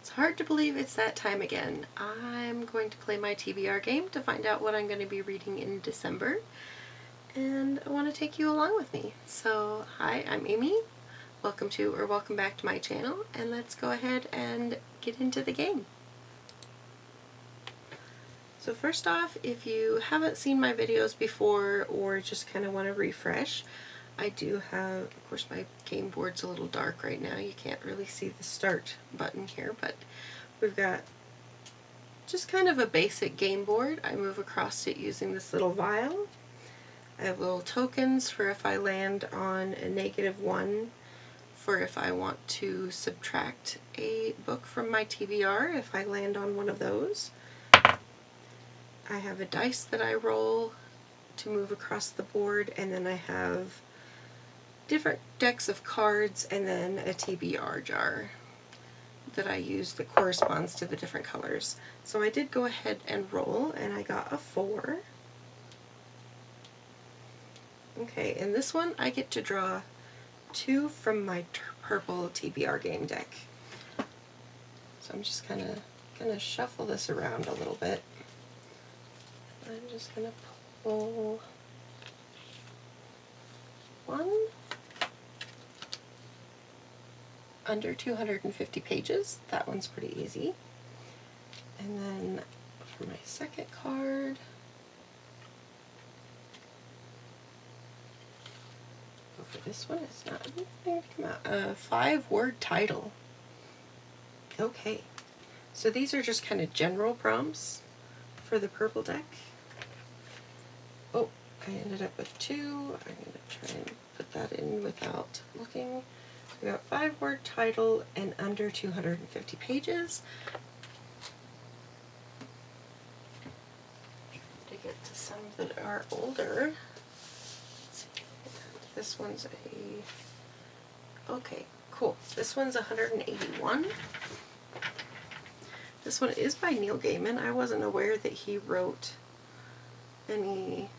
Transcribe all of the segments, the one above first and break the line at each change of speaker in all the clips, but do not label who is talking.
It's hard to believe it's that time again. I'm going to play my TBR game to find out what I'm going to be reading in December, and I want to take you along with me. So, hi, I'm Amy. Welcome back to my channel, and let's go ahead and get into the game. So first off, if you haven't seen my videos before or just kind of want to refresh, I do have, of course my game board's a little dark right now, you can't really see the start button here, but we've got just kind of a basic game board. I move across it using this little vial. I have little tokens for if I land on a -1, for if I want to subtract a book from my TBR if I land on one of those. I have a dice that I roll to move across the board, and then I have different decks of cards and then a TBR jar that I use that corresponds to the different colors. So I did go ahead and roll, and I got a 4. Okay, and this one I get to draw 2 from my purple TBR game deck. So I'm just kind of going to shuffle this around a little bit. I'm just going to pull 1. Under 250 pages. That one's pretty easy. And then for my second card, for this one, it's not going to come out. A 5-word title. Okay, so these are just kind of general prompts for the purple deck. Oh, I ended up with 2. I'm going to try and put that in without looking. We got 5-word title and under 250 pages. To get to some that are older. Let's see. This one's okay, cool. This one's 181. This one is by Neil Gaiman. I wasn't aware that he wrote any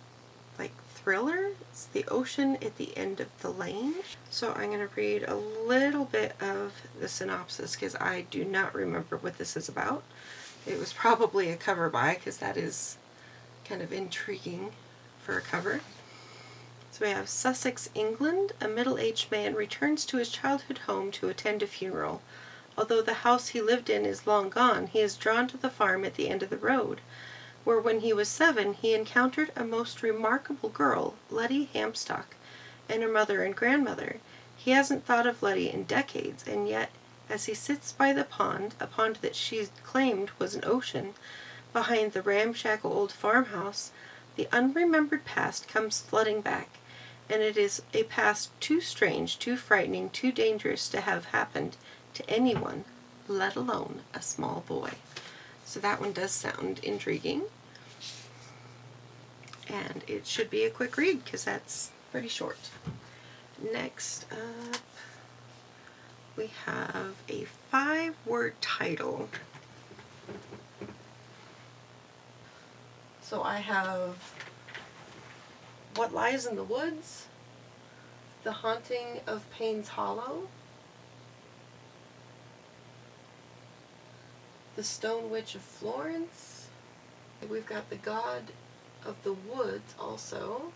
like thriller. It's The Ocean at the End of the Lane. So I'm going to read a little bit of the synopsis because I do not remember what this is about. It was probably a cover by, because that is kind of intriguing for a cover. So we have Sussex, England. A middle-aged man returns to his childhood home to attend a funeral. Although the house he lived in is long gone, he is drawn to the farm at the end of the road, where when he was 7 he encountered a most remarkable girl, Letty Hampstock, and her mother and grandmother. He hasn't thought of Letty in decades, and yet, as he sits by the pond, a pond that she claimed was an ocean, behind the ramshackle old farmhouse, the unremembered past comes flooding back, and it is a past too strange, too frightening, too dangerous to have happened to anyone, let alone a small boy. So that one does sound intriguing. And it should be a quick read because that's pretty short. Next up, we have a 5-word title. So I have What Lies in the Woods, The Haunting of Payne's Hollow, The Stone Witch of Florence. We've got The God of the Woods also,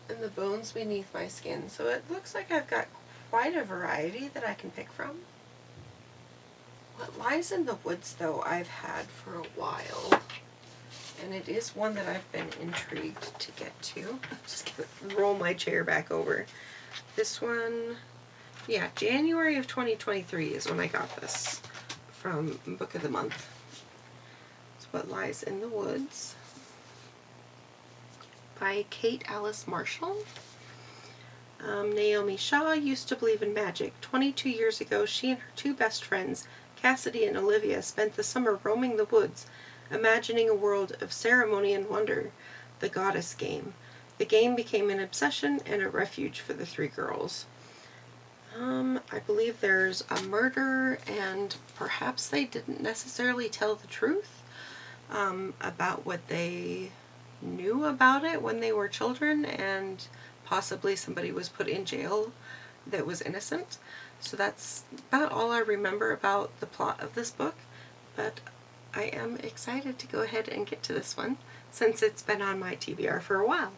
and The Bones Beneath My Skin. So it looks like I've got quite a variety that I can pick from. What Lies in the Woods, though, I've had for a while, and it is one that I've been intrigued to get to. Just gonna roll my chair back over. This one, yeah, January of 2023 is when I got this from Book of the Month. What Lies in the Woods by Kate Alice Marshall. Naomi Shaw used to believe in magic. 22 years ago, she and her 2 best friends, Cassidy and Olivia, spent the summer roaming the woods, imagining a world of ceremony and wonder, the Goddess Game. The game became an obsession and a refuge for the 3 girls. I believe there's a murder, and perhaps they didn't necessarily tell the truth about what they knew about it when they were children, and possibly somebody was put in jail that was innocent. So that's about all I remember about the plot of this book, but I am excited to go ahead and get to this one since it's been on my TBR for a while.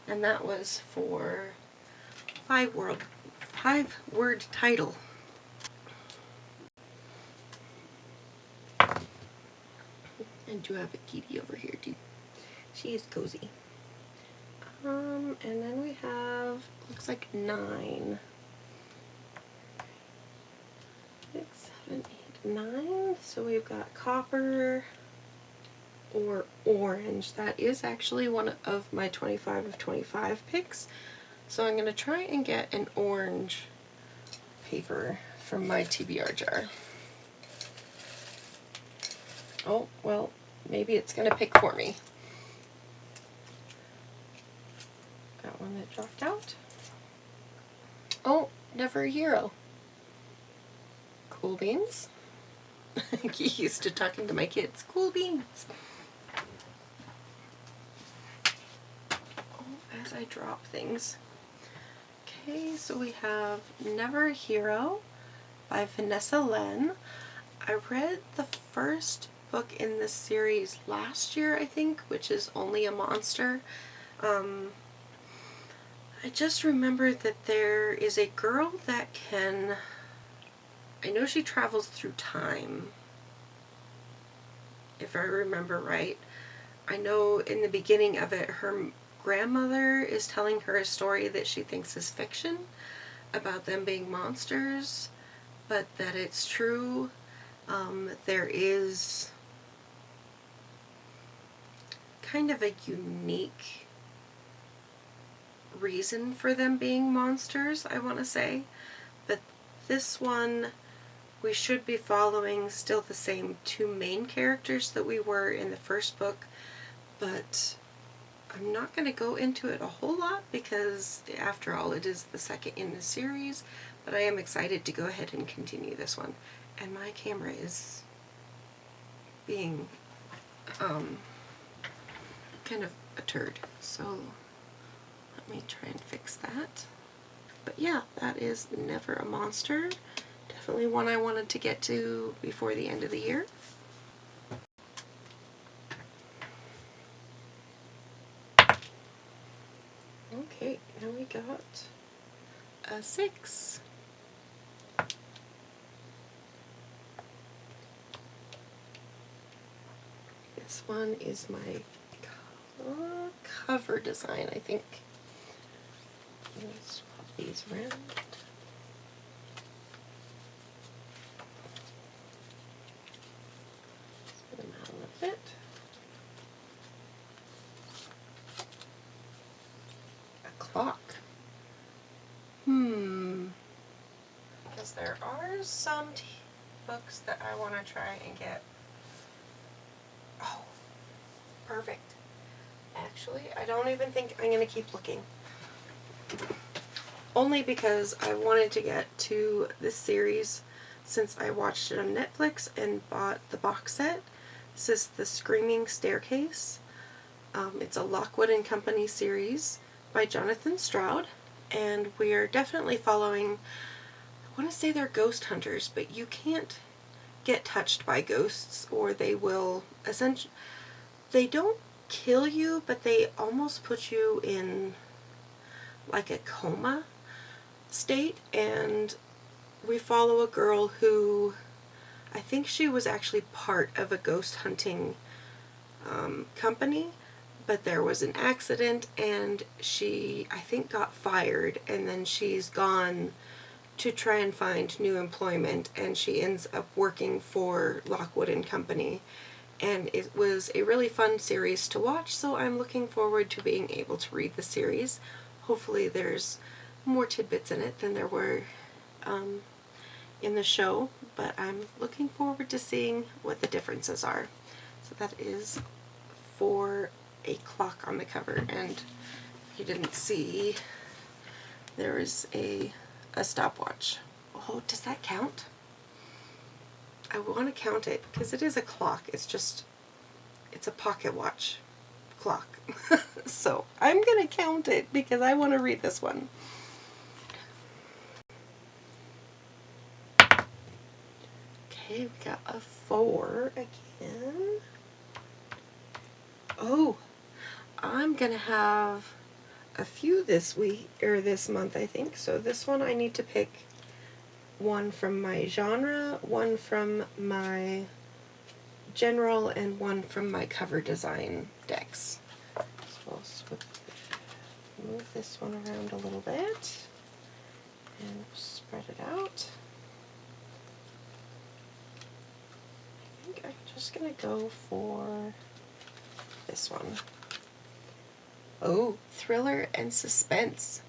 And that was for 5-word title. And do have a kitty over here too. She is cozy. And then we have, looks like 9. 6, 7, 8, 9. So we've got copper or orange. That is actually one of my 25 of 25 picks. So I'm going to try and get an orange paper from my TBR jar. Oh, well, maybe it's going to pick for me. Got one that dropped out. Oh, never a hero. Cool beans. Get used to talking to my kids. Cool beans. Oh, as I drop things. Okay, so we have Never a Hero by Vanessa Len. I read the first book in this series last year, I think, which is Only a Monster. I just remember that there is a girl that can, I know she travels through time, if I remember right. I know in the beginning of it, her grandmother is telling her a story that she thinks is fiction about them being monsters, but that it's true. There is kind of a unique reason for them being monsters, I want to say. But this one, we should be following still the same 2 main characters that we were in the first book, but I'm not going to go into it a whole lot because, after all, it is the second in the series, but I am excited to go ahead and continue this one. And my camera is being kind of a turd, so let me try and fix that. But yeah, that is Never a Monster. Definitely one I wanted to get to before the end of the year. Okay, now we got a 6. This one is my cover design, I think. Let's swap these around. Spin them out a little bit. A clock. Because there are some books that I want to try and get. Oh, perfect. Actually, I don't even think I'm going to keep looking. Only because I wanted to get to this series since I watched it on Netflix and bought the box set. This is The Screaming Staircase. It's a Lockwood and Company series by Jonathan Stroud, and we're definitely following, I want to say they're ghost hunters, but you can't get touched by ghosts or they will essentially, they don't kill you, but they almost put you in like a coma state. And we follow a girl who, I think she was actually part of a ghost hunting company, but there was an accident and she, I think, got fired, and then she's gone to try and find new employment, and she ends up working for Lockwood and Company. And it was a really fun series to watch, so I'm looking forward to being able to read the series. Hopefully there's more tidbits in it than there were in the show, but I'm looking forward to seeing what the differences are. So that is for a clock on the cover, and if you didn't see, there is a stopwatch. Oh, does that count? I want to count it because it is a clock. It's just, it's a pocket watch clock. So I'm going to count it because I want to read this one. Okay, we got a 4 again. Oh, I'm gonna have a few this week, or this month, I think. So this one I need to pick one from my genre, one from my general, and one from my cover design decks. So I'll move this one around a little bit and spread it out. I think I'm just gonna go for this one. Oh, thriller and suspense.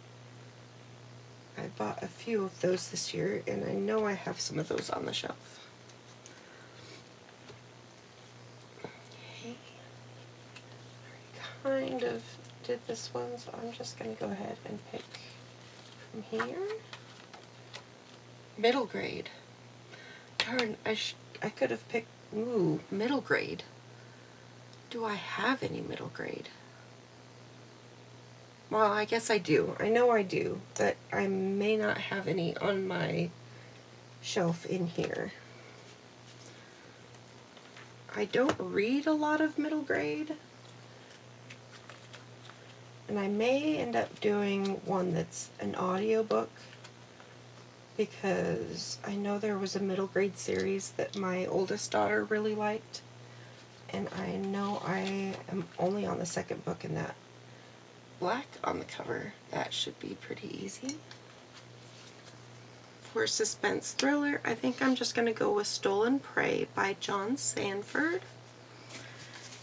I bought a few of those this year, and I know I have some of those on the shelf. Okay. I kind of did this one, so I'm just going to go ahead and pick from here. Middle grade. Darn, I could have picked, middle grade. Do I have any middle grade? Well, I guess I do. I know I do, but I may not have any on my shelf in here. I don't read a lot of middle grade, and I may end up doing one that's an audiobook, because I know there was a middle grade series that my oldest daughter really liked, and I know I am only on the second book in that. Black on the cover. That should be pretty easy. For suspense thriller, I think I'm just going to go with Stolen Prey by John Sanford.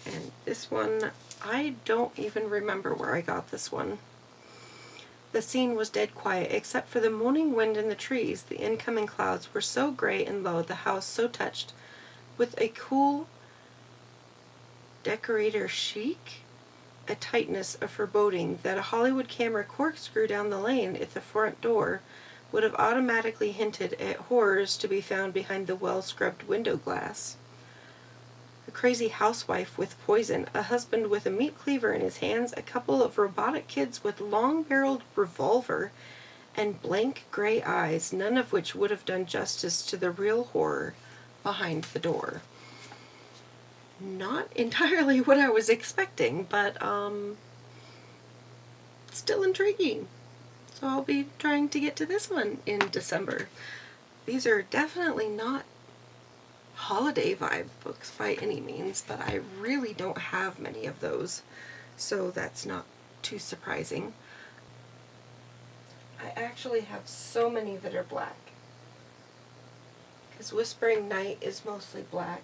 And this one, I don't even remember where I got this one. The scene was dead quiet, except for the moaning wind in the trees. The incoming clouds were so gray and low, the house so touched with a cool decorator chic, a tightness of foreboding, that a Hollywood camera corkscrew down the lane at the front door would have automatically hinted at horrors to be found behind the well-scrubbed window glass. A crazy housewife with poison, a husband with a meat cleaver in his hands, a couple of robotic kids with long-barreled revolver and blank gray eyes, none of which would have done justice to the real horror behind the door. Not entirely what I was expecting, but still intriguing. So I'll be trying to get to this one in December. These are definitely not holiday vibe books by any means, but I really don't have many of those, so that's not too surprising. I actually have so many that are black, because Whispering Night is mostly black.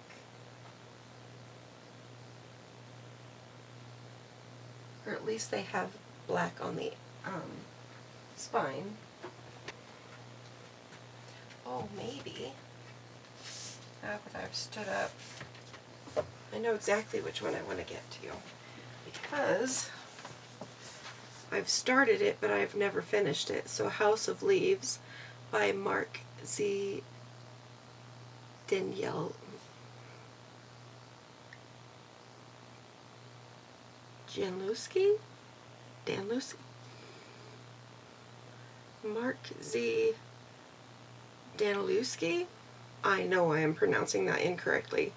Or at least they have black on the spine. Oh, maybe. Now that I've stood up, I know exactly which one I want to get to, because I've started it, but I've never finished it. So House of Leaves by Mark Z. Danielle Danlewski? Mark Z. Danilewski? I know I am pronouncing that incorrectly.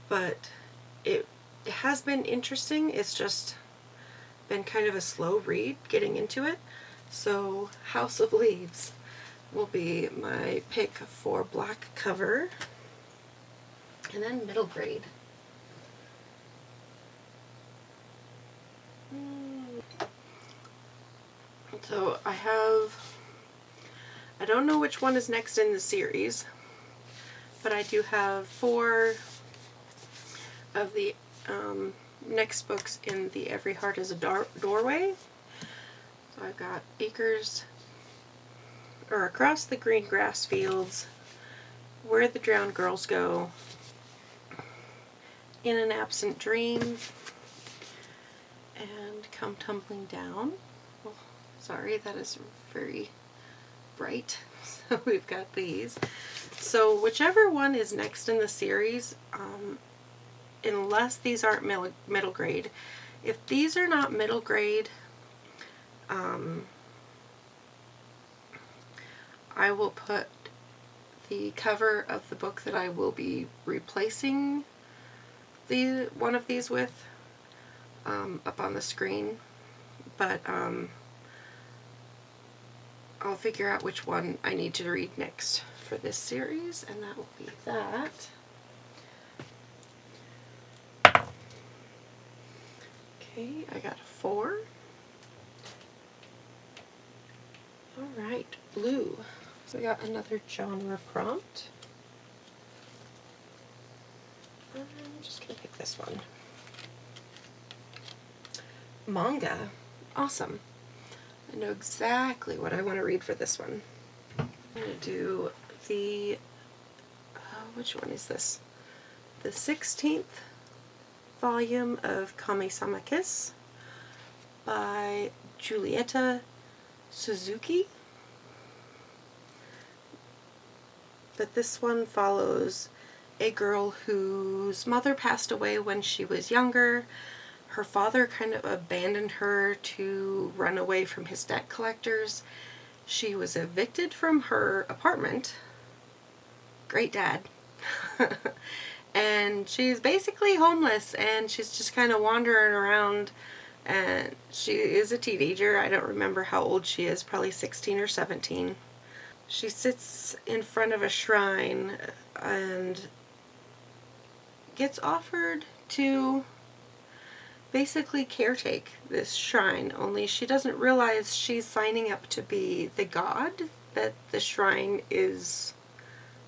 But it has been interesting. It's just been kind of a slow read getting into it. So House of Leaves will be my pick for black cover. And then middle grade. So I don't know which one is next in the series, but I do have 4 of the next books in the Every Heart is a Doorway. So I've got Across the Green Grass Fields, Where the Drowned Girls Go, In an Absent Dream, and Come Tumbling Down. Oh, sorry, that is very bright. So we've got these. So whichever one is next in the series, unless these aren't middle grade, if these are not middle grade, I will put the cover of the book that I will be replacing one of these with up on the screen, but I'll figure out which one I need to read next for this series, and that will be that. Okay, I got a 4. Alright, blue. So we got another genre prompt. I'm just going to pick this one. Manga. Awesome. I know exactly what I want to read for this one. I'm going to do the, which one is this? The 16th volume of Kami-sama Kiss by Julieta Suzuki. But this one follows a girl whose mother passed away when she was younger. Her father kind of abandoned her to run away from his debt collectors. She was evicted from her apartment. Great dad. And she's basically homeless, and she's just kind of wandering around, and she is a teenager. I don't remember how old she is, probably 16 or 17. She sits in front of a shrine and gets offered to basically caretake this shrine, only she doesn't realize she's signing up to be the god that the shrine is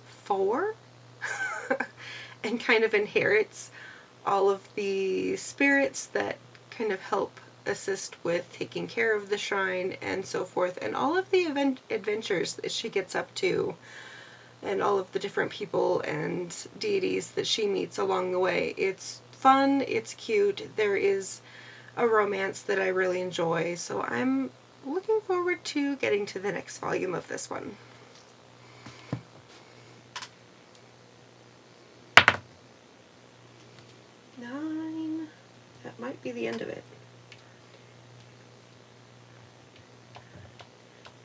for. And kind of inherits all of the spirits that kind of help assist with taking care of the shrine and so forth, and all of the adventures that she gets up to, and all of the different people and deities that she meets along the way. It's fun, it's cute, there is a romance that I really enjoy, so I'm looking forward to getting to the next volume of this one. That might be the end of it.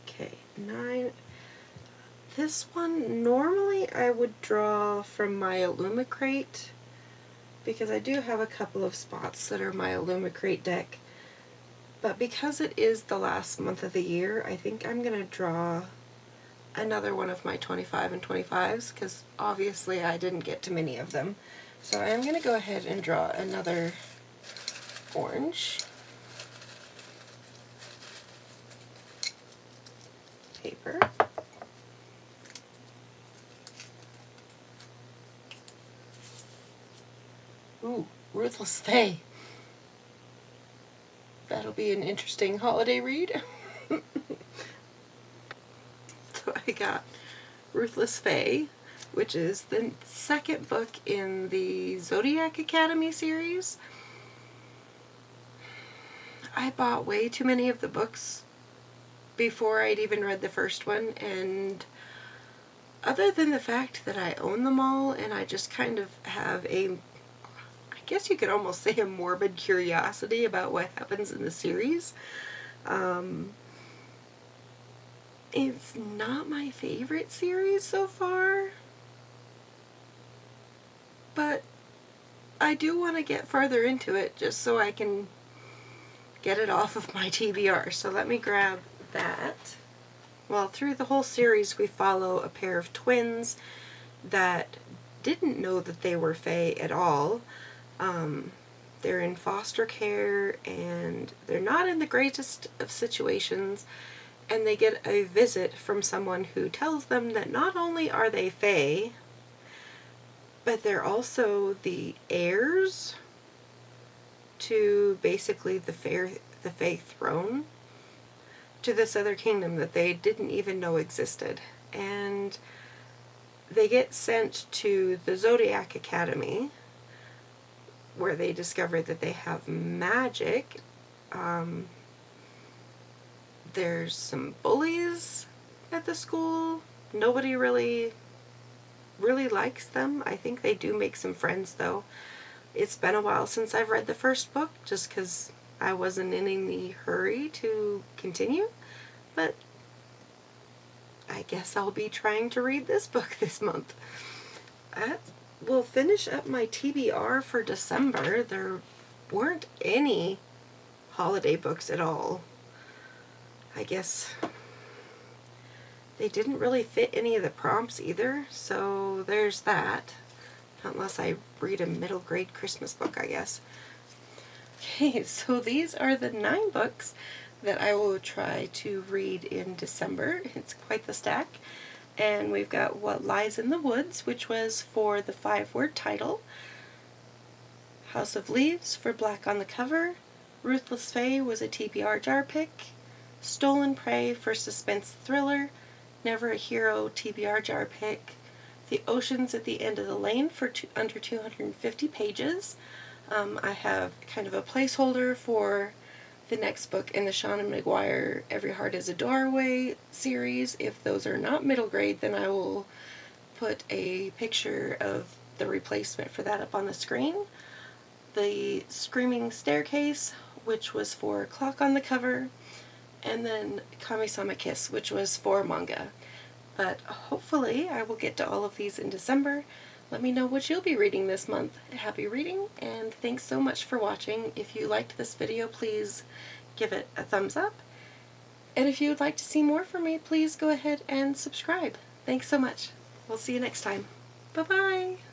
Okay, 9. This one, normally I would draw from my Illumicrate, because I do have a couple of spots that are my Illumicrate deck. But because it is the last month of the year, I think I'm going to draw another one of my 25 and 25s, because obviously I didn't get to many of them. So I'm going to go ahead and draw another orange paper. Ooh, Ruthless Fae. That'll be an interesting holiday read. So I got Ruthless Fae, which is the second book in the Zodiac Academy series. I bought way too many of the books before I'd even read the first one, and other than the fact that I own them all and I just kind of have a, I guess you could almost say, a morbid curiosity about what happens in the series, it's not my favorite series so far, but I do want to get further into it just so I can get it off of my TBR. So let me grab that. Well, through the whole series we follow a pair of twins that didn't know that they were Fae at all. They're in foster care and they're not in the greatest of situations, and they get a visit from someone who tells them that not only are they Fae, but they're also the heirs to basically the Fae throne, to this other kingdom that they didn't even know existed. And they get sent to the Zodiac Academy, where they discover that they have magic. There's some bullies at the school. Nobody really likes them. I think they do make some friends, though. It's been a while since I've read the first book, just because I wasn't in any hurry to continue, but I guess I'll be trying to read this book this month. That will finish up my TBR for December. There weren't any holiday books at all. I guess they didn't really fit any of the prompts either, so there's that. Unless I read a middle grade Christmas book, I guess. Okay, so these are the 9 books that I will try to read in December. It's quite the stack. And we've got What Lies in the Woods, which was for the 5-word title. House of Leaves for Black on the cover. Ruthless Fae was a TBR jar pick. Stolen Prey for suspense thriller. Never a Hero TBR jar pick. The Oceans at the End of the Lane for under 250 pages. I have kind of a placeholder for the next book in the Shauna McGuire Every Heart is a Doorway series. If those are not middle grade, then I will put a picture of the replacement for that up on the screen. The Screaming Staircase, which was for Clock on the cover, and then Kami-sama Kiss, which was for manga. But hopefully I will get to all of these in December. Let me know what you'll be reading this month. Happy reading, and thanks so much for watching. If you liked this video, please give it a thumbs up. And if you would like to see more from me, please go ahead and subscribe. Thanks so much. We'll see you next time. Bye-bye!